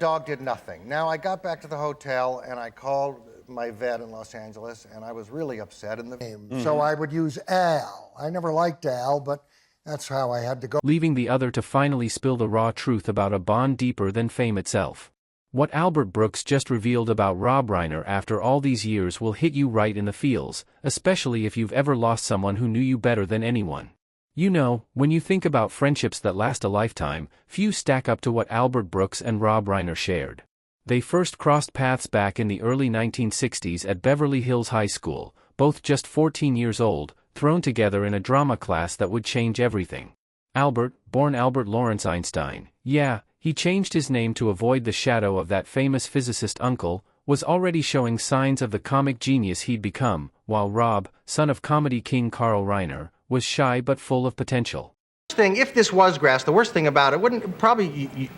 dog did nothing. Now, I got back to the hotel, and I called my vet in Los Angeles, and I was really upset. So I would use Al. I never liked Al, but that's how I had to go. Leaving the other to finally spill the raw truth about a bond deeper than fame itself. What Albert Brooks just revealed about Rob Reiner after all these years will hit you right in the feels, especially if you've ever lost someone who knew you better than anyone. You know, when you think about friendships that last a lifetime, few stack up to what Albert Brooks and Rob Reiner shared. They first crossed paths back in the early 1960s at Beverly Hills High School, both just 14 years old, thrown together in a drama class that would change everything. Albert, born Albert Lawrence Einstein, he changed his name to avoid the shadow of that famous physicist uncle, was already showing signs of the comic genius he'd become, while Rob, son of comedy king Carl Reiner, was shy but full of potential. If this was grass, the worst thing about it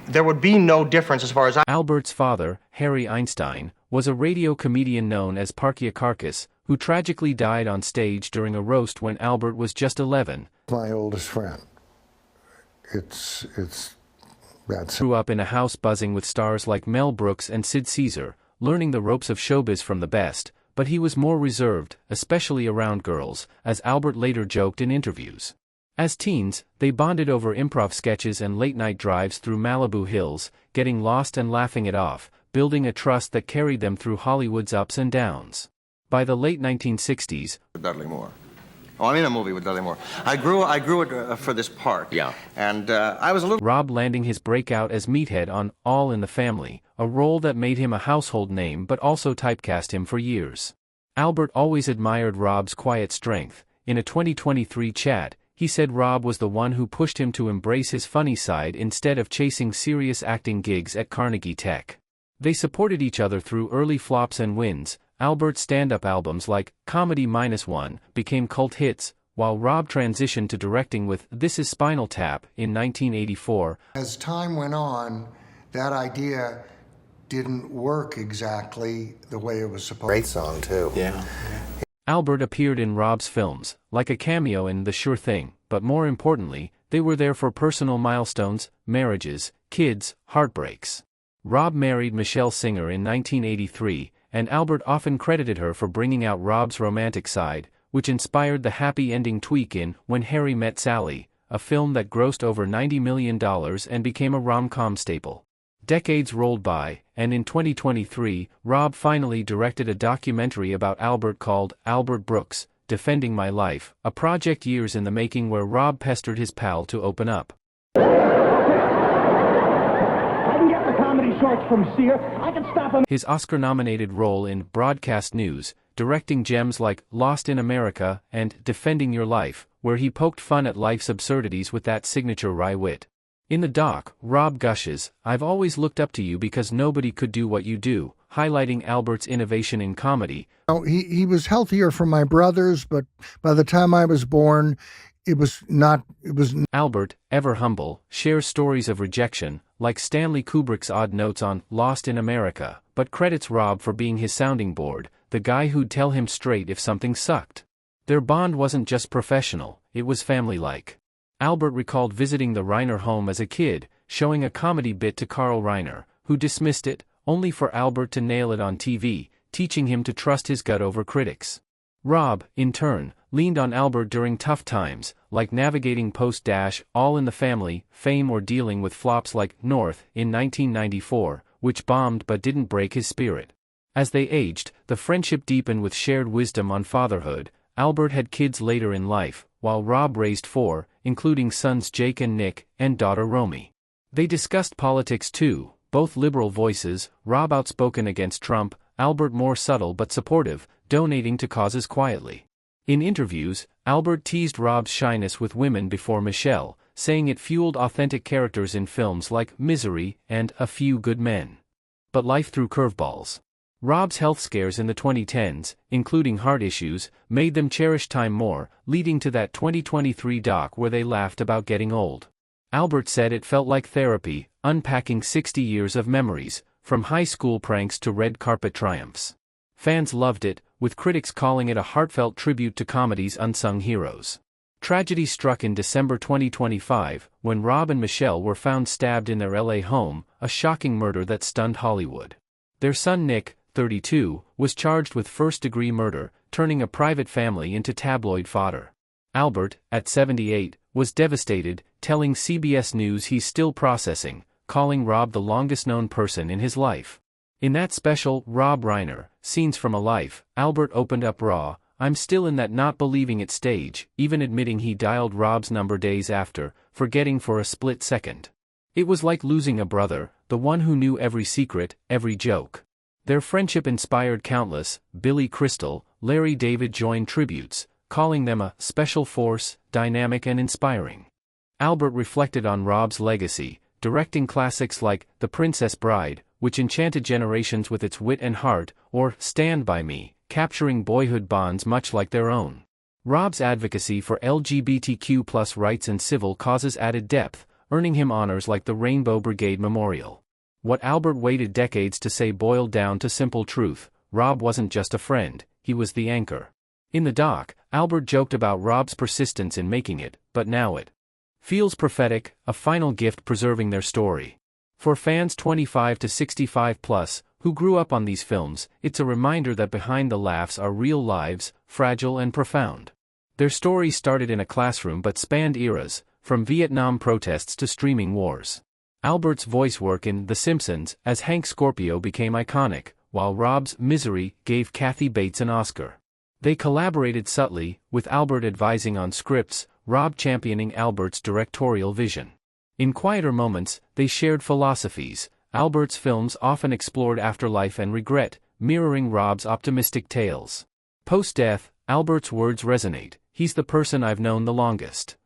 there would be no difference as far as Albert's father, Harry Einstein, was a radio comedian known as Parkiakarkus, who tragically died on stage during a roast when Albert was just 11. My oldest friend. Grew up in a house buzzing with stars like Mel Brooks and Sid Caesar, learning the ropes of showbiz from the best, but he was more reserved, especially around girls, as Albert later joked in interviews. As teens, they bonded over improv sketches and late-night drives through Malibu Hills, getting lost and laughing it off, building a trust that carried them through Hollywood's ups and downs. By the late 1960s, Dudley Moore. Oh, I'm in a movie with Dudley Moore. I grew it for this part. Yeah. And I was a little... Rob landing his breakout as Meathead on All in the Family, a role that made him a household name but also typecast him for years. Albert always admired Rob's quiet strength. In a 2023 chat, he said Rob was the one who pushed him to embrace his funny side instead of chasing serious acting gigs at Carnegie Tech. They supported each other through early flops and wins. Albert's stand-up albums like Comedy -1 became cult hits, while Rob transitioned to directing with This Is Spinal Tap in 1984. As time went on, that idea didn't work exactly the way it was supposed to. Great song, too. Yeah. Albert appeared in Rob's films, like a cameo in The Sure Thing, but more importantly, they were there for personal milestones, marriages, kids, heartbreaks. Rob married Michelle Singer in 1983, and Albert often credited her for bringing out Rob's romantic side, which inspired the happy ending tweak in When Harry Met Sally, a film that grossed over $90 million and became a rom-com staple. Decades rolled by, and in 2023, Rob finally directed a documentary about Albert called Albert Brooks, Defending My Life, a project years in the making where Rob pestered his pal to open up. His Oscar-nominated role in Broadcast News, directing gems like Lost in America and Defending Your Life, where he poked fun at life's absurdities with that signature wry wit. In the doc, Rob gushes, "I've always looked up to you because nobody could do what you do," highlighting Albert's innovation in comedy. He was healthier from my brothers, but by the time I was born, Albert, ever humble, shares stories of rejection, like Stanley Kubrick's odd notes on Lost in America, but credits Rob for being his sounding board, the guy who'd tell him straight if something sucked. Their bond wasn't just professional, it was family-like. Albert recalled visiting the Reiner home as a kid, showing a comedy bit to Carl Reiner, who dismissed it, only for Albert to nail it on TV, teaching him to trust his gut over critics. Rob, in turn, leaned on Albert during tough times, like navigating post-All in the Family fame or dealing with flops like North in 1994, which bombed but didn't break his spirit. As they aged, the friendship deepened with shared wisdom on fatherhood. Albert had kids later in life, while Rob raised 4, including sons Jake and Nick, and daughter Romy. They discussed politics too, both liberal voices, Rob outspoken against Trump, Albert more subtle but supportive, donating to causes quietly. In interviews, Albert teased Rob's shyness with women before Michelle, saying it fueled authentic characters in films like Misery and A Few Good Men. But life threw curveballs. Rob's health scares in the 2010s, including heart issues, made them cherish time more, leading to that 2023 doc where they laughed about getting old. Albert said it felt like therapy, unpacking 60 years of memories, from high school pranks to red carpet triumphs. Fans loved it, with critics calling it a heartfelt tribute to comedy's unsung heroes. Tragedy struck in December 2025, when Rob and Michelle were found stabbed in their LA home, a shocking murder that stunned Hollywood. Their son Nick, 32, was charged with first-degree murder, turning a private family into tabloid fodder. Albert, at 78, was devastated, telling CBS News he's still processing, calling Rob the longest-known person in his life. In that special, Rob Reiner, Scenes from a Life, Albert opened up raw, "I'm still in that not believing it stage," even admitting he dialed Rob's number days after, forgetting for a split second. It was like losing a brother, the one who knew every secret, every joke. Their friendship inspired countless. Billy Crystal, Larry David joined tributes, calling them a special force, dynamic and inspiring. Albert reflected on Rob's legacy, directing classics like The Princess Bride, which enchanted generations with its wit and heart, or Stand By Me, capturing boyhood bonds much like their own. Rob's advocacy for LGBTQ+ rights and civil causes added depth, earning him honors like the Rainbow Brigade Memorial. What Albert waited decades to say boiled down to simple truth: Rob wasn't just a friend, he was the anchor. In the doc, Albert joked about Rob's persistence in making it, but now it feels prophetic, a final gift preserving their story. For fans 25 to 65+, who grew up on these films, it's a reminder that behind the laughs are real lives, fragile and profound. Their story started in a classroom but spanned eras, from Vietnam protests to streaming wars. Albert's voice work in The Simpsons as Hank Scorpio became iconic, while Rob's Misery gave Kathy Bates an Oscar. They collaborated subtly, with Albert advising on scripts, Rob championing Albert's directorial vision. In quieter moments, they shared philosophies. Albert's films often explored afterlife and regret, mirroring Rob's optimistic tales. Post-death, Albert's words resonate: "He's the person I've known the longest."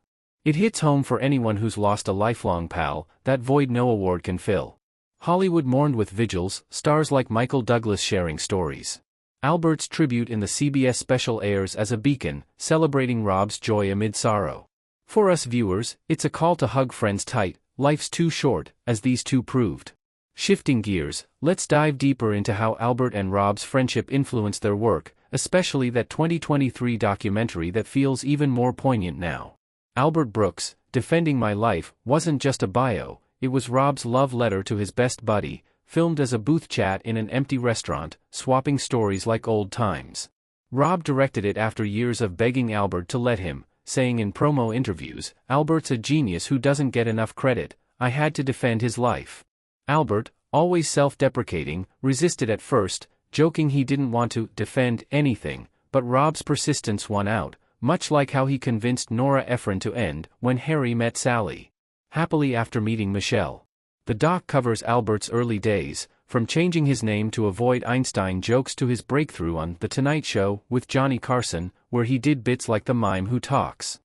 It hits home for anyone who's lost a lifelong pal, that void no award can fill. Hollywood mourned with vigils, stars like Michael Douglas sharing stories. Albert's tribute in the CBS special airs as a beacon, celebrating Rob's joy amid sorrow. For us viewers, it's a call to hug friends tight. Life's too short, as these two proved. Shifting gears, let's dive deeper into how Albert and Rob's friendship influenced their work, especially that 2023 documentary that feels even more poignant now. Albert Brooks, Defending My Life, wasn't just a bio, it was Rob's love letter to his best buddy, filmed as a booth chat in an empty restaurant, swapping stories like old times. Rob directed it after years of begging Albert to let him, saying in promo interviews, "Albert's a genius who doesn't get enough credit, I had to defend his life." Albert, always self-deprecating, resisted at first, joking he didn't want to defend anything, but Rob's persistence won out, much like how he convinced Nora Ephron to end When Harry Met Sally. Happily after meeting Michelle. The doc covers Albert's early days, from changing his name to avoid Einstein jokes to his breakthrough on The Tonight Show with Johnny Carson, where he did bits like the mime who talks.